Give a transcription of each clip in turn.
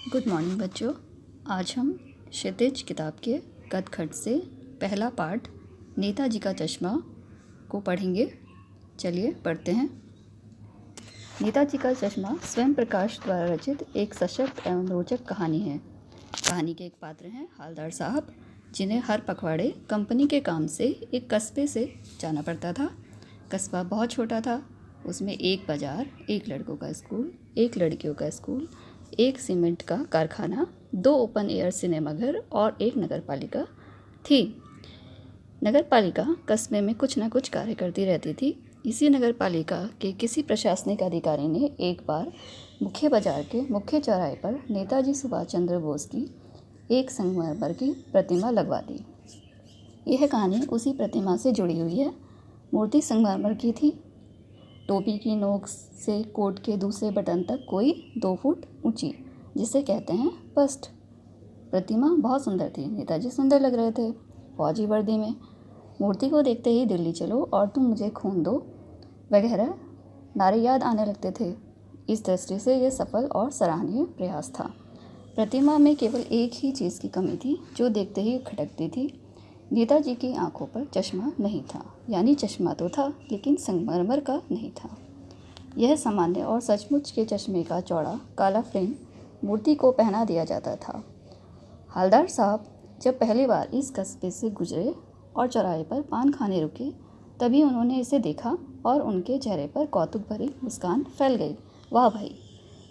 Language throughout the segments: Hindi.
गुड मॉर्निंग बच्चों। आज हम क्षितिज किताब के कदखत से पहला पाठ नेताजी का चश्मा को पढ़ेंगे। चलिए पढ़ते हैं। नेताजी का चश्मा स्वयं प्रकाश द्वारा रचित एक सशक्त एवं रोचक कहानी है। कहानी के एक पात्र हैं हवलदार साहब, जिन्हें हर पखवाड़े कंपनी के काम से एक कस्बे से जाना पड़ता था। कस्बा बहुत छोटा था। उसमें एक बाज़ार, एक लड़कों का स्कूल, एक लड़कियों का स्कूल, एक सीमेंट का कारखाना, 2 ओपन एयर सिनेमाघर और एक नगरपालिका थी। नगरपालिका कस्बे में कुछ न कुछ कार्य करती रहती थी। इसी नगरपालिका के किसी प्रशासनिक अधिकारी ने एक बार मुख्य बाजार के मुख्य चौराहे पर नेताजी सुभाष चंद्र बोस की एक संगमरमर की प्रतिमा लगवा दी। यह कहानी उसी प्रतिमा से जुड़ी हुई है। मूर्ति संगमरमर की थी। टोपी की नोक से कोट के दूसरे बटन तक कोई 2 फुट ऊंची, जिसे कहते हैं बस्ट। प्रतिमा बहुत सुंदर थी। नेताजी सुंदर लग रहे थे फौजी वर्दी में। मूर्ति को देखते ही दिल्ली चलो और तुम मुझे खून दो वगैरह नारे याद आने लगते थे। इस दृष्टि से यह सफल और सराहनीय प्रयास था। प्रतिमा में केवल एक ही चीज़ की कमी थी, जो देखते ही खटकती थी। नेताजी की आंखों पर चश्मा नहीं था। यानी चश्मा तो था, लेकिन संगमरमर का नहीं था। यह सामान्य और सचमुच के चश्मे का चौड़ा काला फ्रेम मूर्ति को पहना दिया जाता था। हवलदार साहब जब पहली बार इस कस्बे से गुजरे और चौराहे पर पान खाने रुके, तभी उन्होंने इसे देखा और उनके चेहरे पर कौतुक भरी मुस्कान फैल गई। वाह भाई,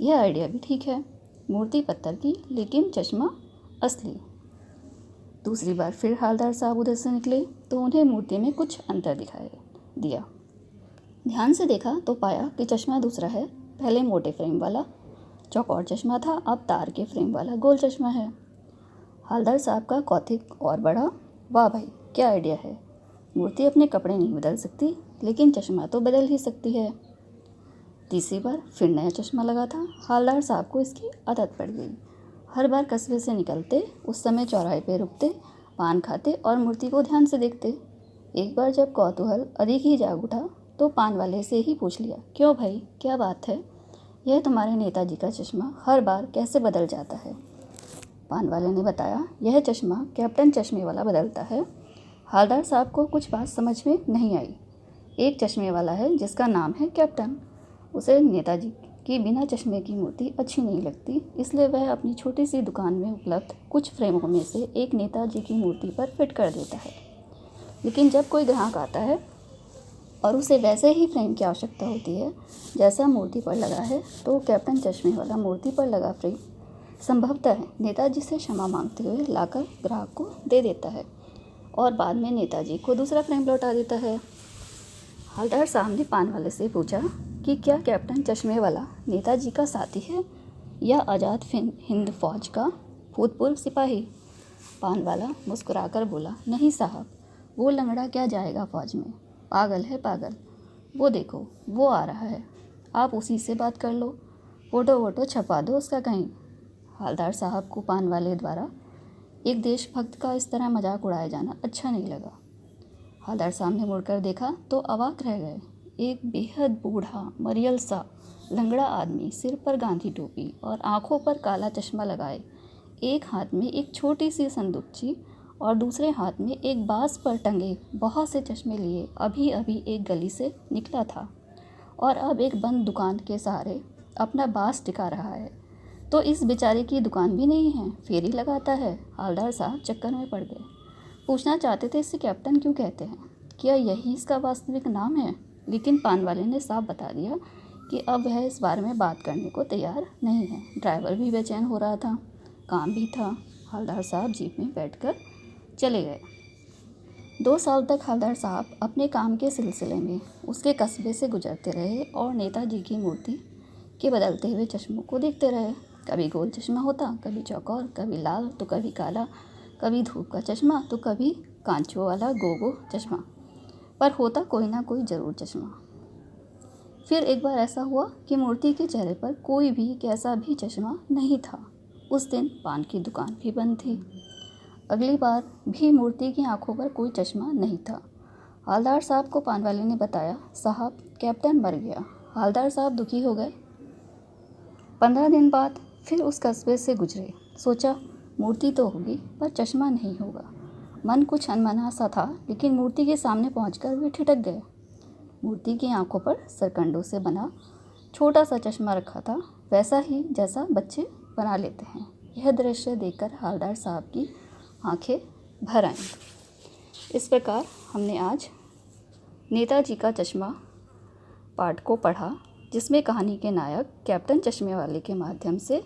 यह आइडिया भी ठीक है। मूर्ति पत्थर की, लेकिन चश्मा असली। दूसरी बार फिर हवलदार साहब उधर से निकले तो उन्हें मूर्ति में कुछ अंतर दिखाई दिया। ध्यान से देखा तो पाया कि चश्मा दूसरा है। पहले मोटे फ्रेम वाला चौकोर चश्मा था, अब तार के फ्रेम वाला गोल चश्मा है। हवलदार साहब का कौतुक और बढ़ा। वाह भाई, क्या आइडिया है। मूर्ति अपने कपड़े नहीं बदल सकती, लेकिन चश्मा तो बदल ही सकती है। तीसरी बार फिर नया चश्मा लगा था। हवलदार साहब को इसकी आदत पड़ गई। हर बार कस्बे से निकलते उस समय चौराहे पे रुकते, पान खाते और मूर्ति को ध्यान से देखते। एक बार जब कौतूहल अधिक ही जाग उठा तो पान वाले से ही पूछ लिया, क्यों भाई, क्या बात है? यह तुम्हारे नेताजी का चश्मा हर बार कैसे बदल जाता है? पान वाले ने बताया, यह चश्मा कैप्टन चश्मे वाला बदलता है। हवलदार साहब को कुछ बात समझ में नहीं आई। एक चश्मे वाला है जिसका नाम है कैप्टन। उसे नेताजी की बिना चश्मे की मूर्ति अच्छी नहीं लगती, इसलिए वह अपनी छोटी सी दुकान में उपलब्ध कुछ फ्रेमों में से एक नेताजी की मूर्ति पर फिट कर देता है। लेकिन जब कोई ग्राहक आता है और उसे वैसे ही फ्रेम की आवश्यकता होती है जैसा मूर्ति पर लगा है, तो कैप्टन चश्मे वाला मूर्ति पर लगा फ्रेम संभवतः नेताजी से क्षमा मांगते हुए लाकर ग्राहक को दे देता है और बाद में नेताजी को दूसरा फ्रेम लौटा देता है। हवलदार साहब ने पान वाले से पूछा कि क्या कैप्टन चश्मे वाला नेताजी का साथी है या आज़ाद हिंद फौज का भूतपूर्व सिपाही? पान वाला मुस्कुराकर बोला, नहीं साहब, वो लंगड़ा क्या जाएगा फौज में, पागल है पागल। वो देखो, वो आ रहा है, आप उसी से बात कर लो, फ़ोटो वोटो छपा दो उसका कहीं। हवलदार साहब को पान वाले द्वारा एक देशभक्त का इस तरह मजाक उड़ाया जाना अच्छा नहीं लगा। हवलदार साहब ने मुड़कर देखा तो अवाक रह गए। एक बेहद बूढ़ा मरियल सा लंगड़ा आदमी, सिर पर गांधी टोपी और आंखों पर काला चश्मा लगाए, एक हाथ में एक छोटी सी संदूकची और दूसरे हाथ में एक बांस पर टंगे बहुत से चश्मे लिए अभी अभी एक गली से निकला था और अब एक बंद दुकान के सहारे अपना बांस टिका रहा है। तो इस बेचारे की दुकान भी नहीं है, फेरी लगाता है। हवलदार साहब चक्कर में पड़ गए। पूछना चाहते थे इसे कैप्टन क्यों कहते हैं, क्या यही इसका वास्तविक नाम है? लेकिन पान वाले ने साफ बता दिया कि अब वह इस बारे में बात करने को तैयार नहीं है। ड्राइवर भी बेचैन हो रहा था, काम भी था। हवलदार साहब जीप में बैठकर चले गए। 2 साल तक हवलदार साहब अपने काम के सिलसिले में उसके कस्बे से गुजरते रहे और नेताजी की मूर्ति के बदलते हुए चश्मों को देखते रहे। कभी गोल चश्मा होता, कभी चौकोर, कभी लाल तो कभी काला, कभी धूप का चश्मा तो कभी कांचों वाला गोगो चश्मा, पर होता कोई ना कोई ज़रूर चश्मा। फिर एक बार ऐसा हुआ कि मूर्ति के चेहरे पर कोई भी कैसा भी चश्मा नहीं था। उस दिन पान की दुकान भी बंद थी। अगली बार भी मूर्ति की आंखों पर कोई चश्मा नहीं था। हवलदार साहब को पान वाले ने बताया, साहब कैप्टन मर गया। हवलदार साहब दुखी हो गए। 15 दिन बाद फिर उस कस्बे से गुजरे। सोचा मूर्ति तो होगी पर चश्मा नहीं होगा। मन कुछ अनमना सा था, लेकिन मूर्ति के सामने पहुंचकर वे ठिठक गए। मूर्ति की आंखों पर सरकंडों से बना छोटा सा चश्मा रखा था, वैसा ही जैसा बच्चे बना लेते हैं। यह दृश्य देखकर हवलदार साहब की आंखें भर आईं। इस प्रकार हमने आज नेताजी का चश्मा पाठ को पढ़ा, जिसमें कहानी के नायक कैप्टन चश्मे वाले के माध्यम से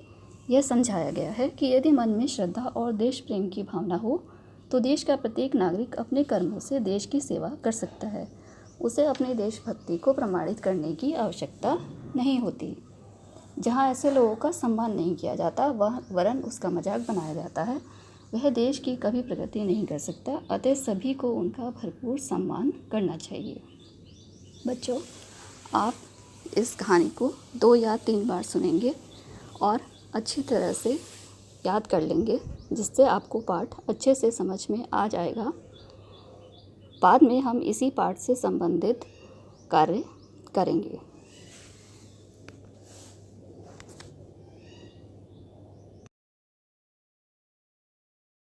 यह समझाया गया है कि यदि मन में श्रद्धा और देश प्रेम की भावना हो तो देश का प्रत्येक नागरिक अपने कर्मों से देश की सेवा कर सकता है। उसे अपनी देशभक्ति को प्रमाणित करने की आवश्यकता नहीं होती। जहाँ ऐसे लोगों का सम्मान नहीं किया जाता, वह वरन उसका मजाक बनाया जाता है, वह देश की कभी प्रगति नहीं कर सकता। अतः सभी को उनका भरपूर सम्मान करना चाहिए। बच्चों, आप इस कहानी को 2 या 3 बार सुनेंगे और अच्छी तरह से याद कर लेंगे, जिससे आपको पाठ अच्छे से समझ में आ जाएगा। बाद में हम इसी पाठ से संबंधित कार्य करेंगे।